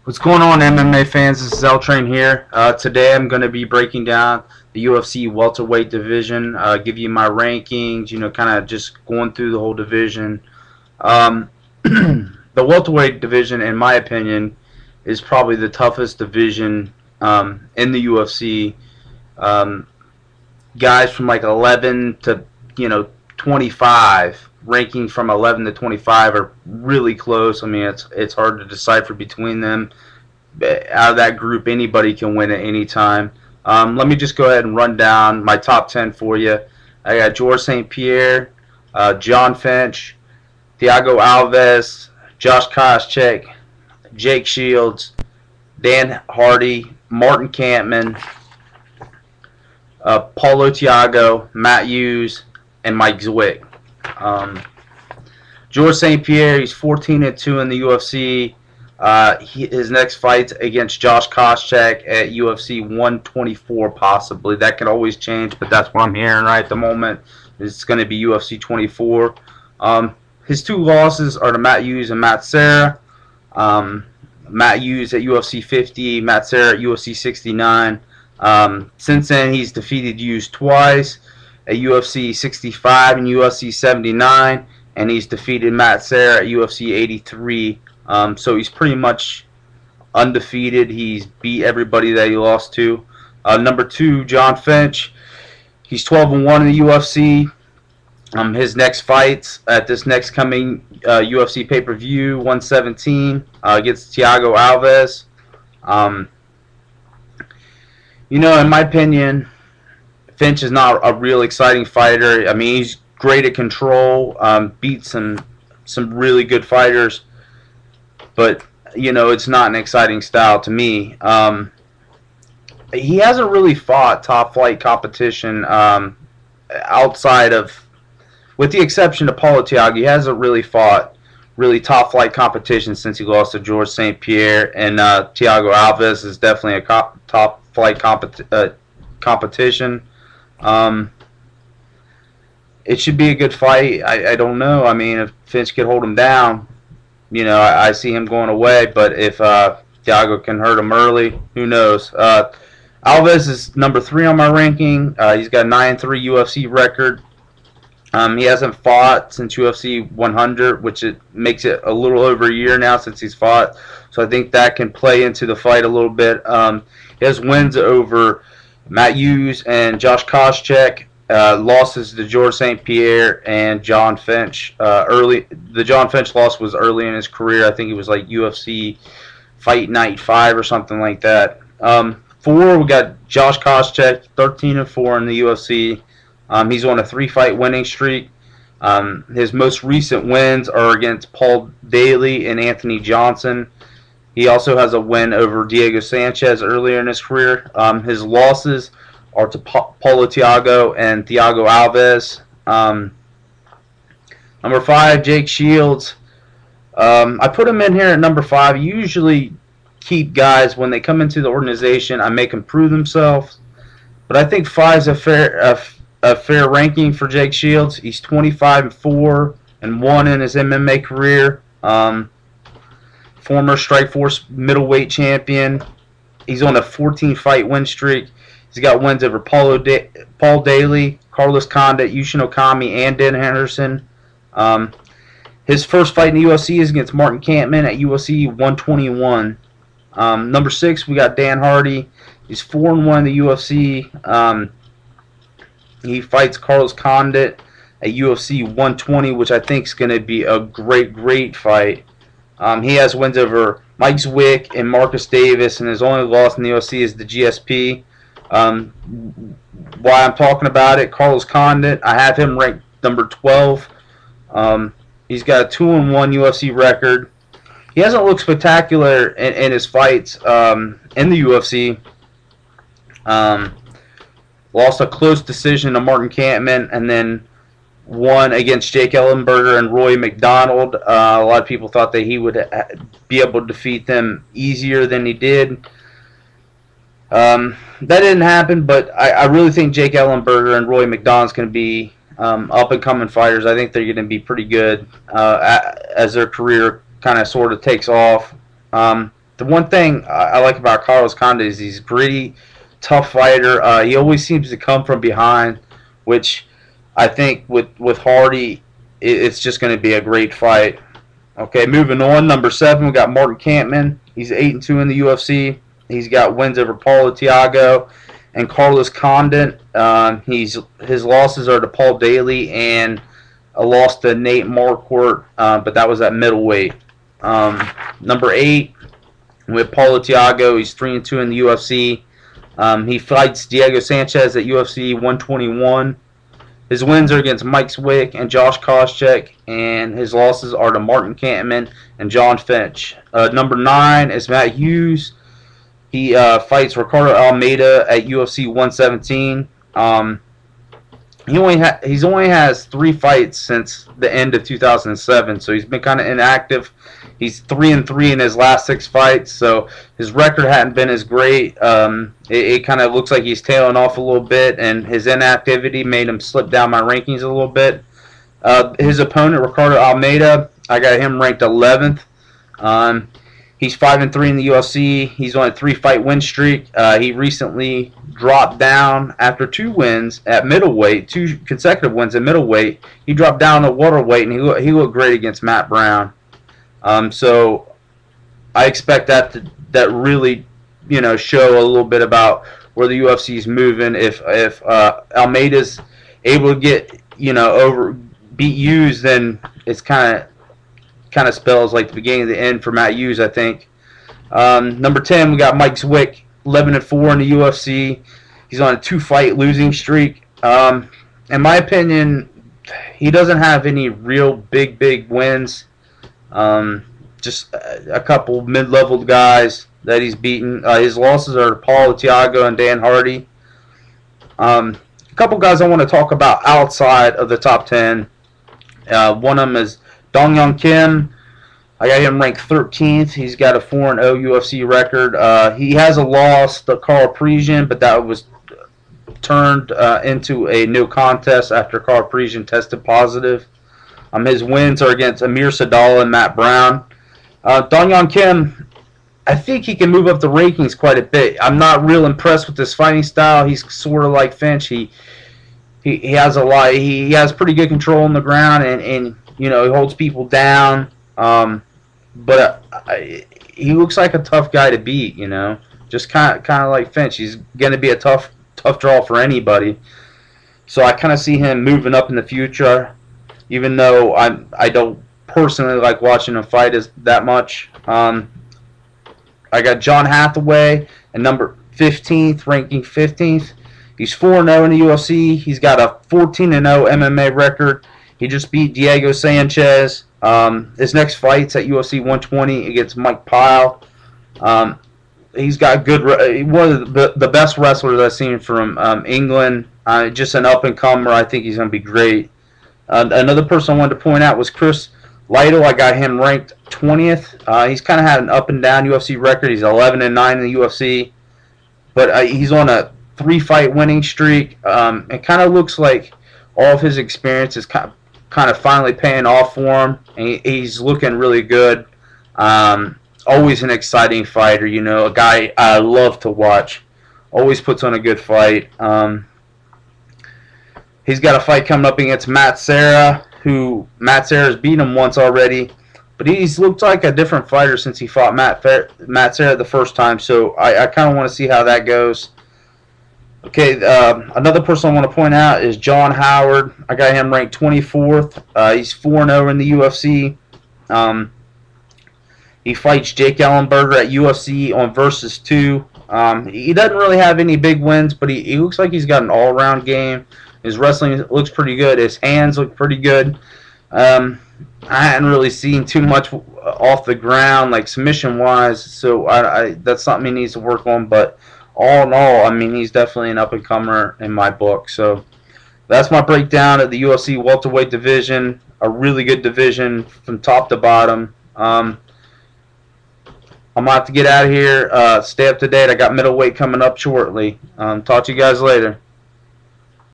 What's going on, MMA fans? This is LTrain here. Today I'm going to be breaking down the UFC Welterweight division, give you my rankings, kind of just going through the whole division. The Welterweight division, in my opinion, is probably the toughest division in the UFC. Guys from like 11 to 25, ranking from 11 to 25 are really close. I mean, it's hard to decipher between them. Out of that group, anybody can win at any time. Let me just go ahead and run down my top 10 for you. I got George St. Pierre, John Finch, Thiago Alves, Josh Koscheck, Jake Shields, Dan Hardy, Martin Kampmann, Paulo Thiago, Matt Hughes, and Mike Zwick. George St. Pierre, he's 14-2 in the UFC. His next fight's against Josh Koscheck at UFC 124, possibly. That could always change, but that's what I'm hearing right at the moment. It's going to be UFC 24. His two losses are to Matt Hughes and Matt Serra. Matt Hughes at UFC 50, Matt Serra at UFC 69. Since then, he's defeated Hughes twice at UFC 65 and UFC 79, and he's defeated Matt Serra at UFC 83. So he's pretty much undefeated. He's beat everybody that he lost to. Number 2, John Finch. He's 12-1 in the UFC. His next fights at this next coming UFC pay-per-view, 117, against Thiago Alves. In my opinion, Finch is not a real exciting fighter. I mean, he's great at control, beat some really good fighters, but it's not an exciting style to me. He hasn't really fought top flight competition outside of, with the exception of Paulo Thiago, he hasn't really fought really top flight competition since he lost to George St. Pierre, and Thiago Alves is definitely a top flight competition. It should be a good fight. I don't know. I mean, if Finch could hold him down, I see him going away. But if Thiago can hurt him early, who knows? Alves is number 3 on my ranking. He's got a 9-3 UFC record. He hasn't fought since UFC 100, which it makes it a little over a year now since he's fought. So I think that can play into the fight a little bit. He has wins over Matt Hughes and Josh Koscheck. Losses to George St. Pierre and John Finch. The John Finch loss was early in his career. I think it was like UFC Fight Night 5 or something like that. 4, we got Josh Koscheck, 13-4 in the UFC. He's on a 3-fight winning streak. His most recent wins are against Paul Daly and Anthony Johnson. He also has a win over Diego Sanchez earlier in his career. His losses are to Paulo Thiago and Thiago Alves. Number 5, Jake Shields. I put him in here at number 5. I usually keep guys when they come into the organization. I make them prove themselves. But I think 5 is a fair ranking for Jake Shields. He's 25-4 and 1 in his MMA career. Former Strikeforce middleweight champion. He's on a 14-fight win streak. He's got wins over Paul Daly, Carlos Condit, Yushin Okami, and Dan Henderson. His first fight in the UFC is against Martin Kampmann at UFC 121. Number 6, we got Dan Hardy. He's 4-1 in the UFC. He fights Carlos Condit at UFC 120, which I think is going to be a great fight. He has wins over Mike Zwick and Marcus Davis, and his only loss in the UFC is the GSP. Why I'm talking about it, Carlos Condit, I have him ranked number 12. He's got a 2-1 UFC record. He hasn't looked spectacular in his fights in the UFC. Lost a close decision to Martin Kampmann, and then won against Jake Ellenberger and Roy McDonald. A lot of people thought that he would be able to defeat them easier than he did. That didn't happen, but I really think Jake Ellenberger and Roy McDonald's going to be up-and-coming fighters. I think they're going to be pretty good as their career kind of sort of takes off. The the one thing I like about Carlos Condit is he's gritty, tough fighter. He always seems to come from behind, which I think with Hardy, it's just going to be a great fight. Okay, moving on. Number 7, we got Martin Kampmann. He's 8-2 in the UFC. He's got wins over Paulo Thiago and Carlos Condit. His losses are to Paul Daly and a loss to Nate Marquardt, but that was at middleweight. Number 8, with Paulo Thiago. He's 3-2 in the UFC. He fights Diego Sanchez at UFC 121. His wins are against Mike Swick and Josh Koscheck, and his losses are to Martin Kampmann and John Finch. Number 9 is Matt Hughes. He fights Ricardo Almeida at UFC 117. He's only has 3 fights since the end of 2007, so he's been kind of inactive. He's 3-3 in his last 6 fights, so his record hadn't been as great. It kind of looks like he's tailing off a little bit, and his inactivity made him slip down my rankings a little bit. His opponent, Ricardo Almeida, I got him ranked 11th. He's 5-3 in the UFC. He's on a 3-fight win streak. He recently dropped down after 2 wins at middleweight, 2 consecutive wins at middleweight. He dropped down to welterweight, and he looked great against Matt Brown. So I expect that really, show a little bit about where the UFC is moving. If Almeida's able to get beat Hughes, then it's kind of spells like the beginning of the end for Matt Hughes, I think. Number 10, we got Mike Swick, 11-4 in the UFC. He's on a 2-fight losing streak. In my opinion, he doesn't have any real big wins. Just a couple mid-level guys that he's beaten. His losses are Paulo Thiago and Dan Hardy. A couple guys I want to talk about outside of the top 10. One of them is Dong Young Kim. I got him ranked 13th. He's got a 4-0 UFC record. He has a loss to Carl Parisian, but that was turned into a no contest after Carl Parisian tested positive. His wins are against Amir Sadala and Matt Brown. Dong Young Kim, I think he can move up the rankings quite a bit. I'm not real impressed with his fighting style. He's sort of like Finch. He has a lot. He has pretty good control on the ground, and he holds people down. But he looks like a tough guy to beat. Just kind of like Finch. He's going to be a tough draw for anybody. So I kind of see him moving up in the future, even though I don't personally like watching him fight that much. I got John Hathaway at number 15th, ranking 15th. He's 4-0 in the UFC. He's got a 14-0 MMA record. He just beat Diego Sanchez. His next fight's at UFC 120 against Mike Pyle. He's got one of the best wrestlers I've seen from England. Just an up-and-comer. I think he's going to be great. Another person I wanted to point out was Chris Lytle. I got him ranked 20th. He's kind of had an up-and-down UFC record. He's 11-9 in the UFC. But he's on a 3-fight winning streak. It kind of looks like all of his experience is kind of finally paying off for him. And he's looking really good. Always an exciting fighter, a guy I love to watch. Always puts on a good fight. He's got a fight coming up against Matt Serra, who Matt Serra's beat him once already. But he's looked like a different fighter since he fought Matt Serra the first time. So I kind of want to see how that goes. Okay, another person I want to point out is John Howard. I got him ranked 24th. He's 4-0 in the UFC. He fights Jake Ellenberger at UFC on Versus 2. He doesn't really have any big wins, but he looks like he's got an all-around game. His wrestling looks pretty good. His hands look pretty good. I hadn't really seen too much off the ground, like submission-wise, so that's something he needs to work on. But all in all, he's definitely an up-and-comer in my book. So that's my breakdown of the UFC welterweight division. A really good division from top to bottom. I'm going to have to get out of here. Stay up to date. I got middleweight coming up shortly. Talk to you guys later.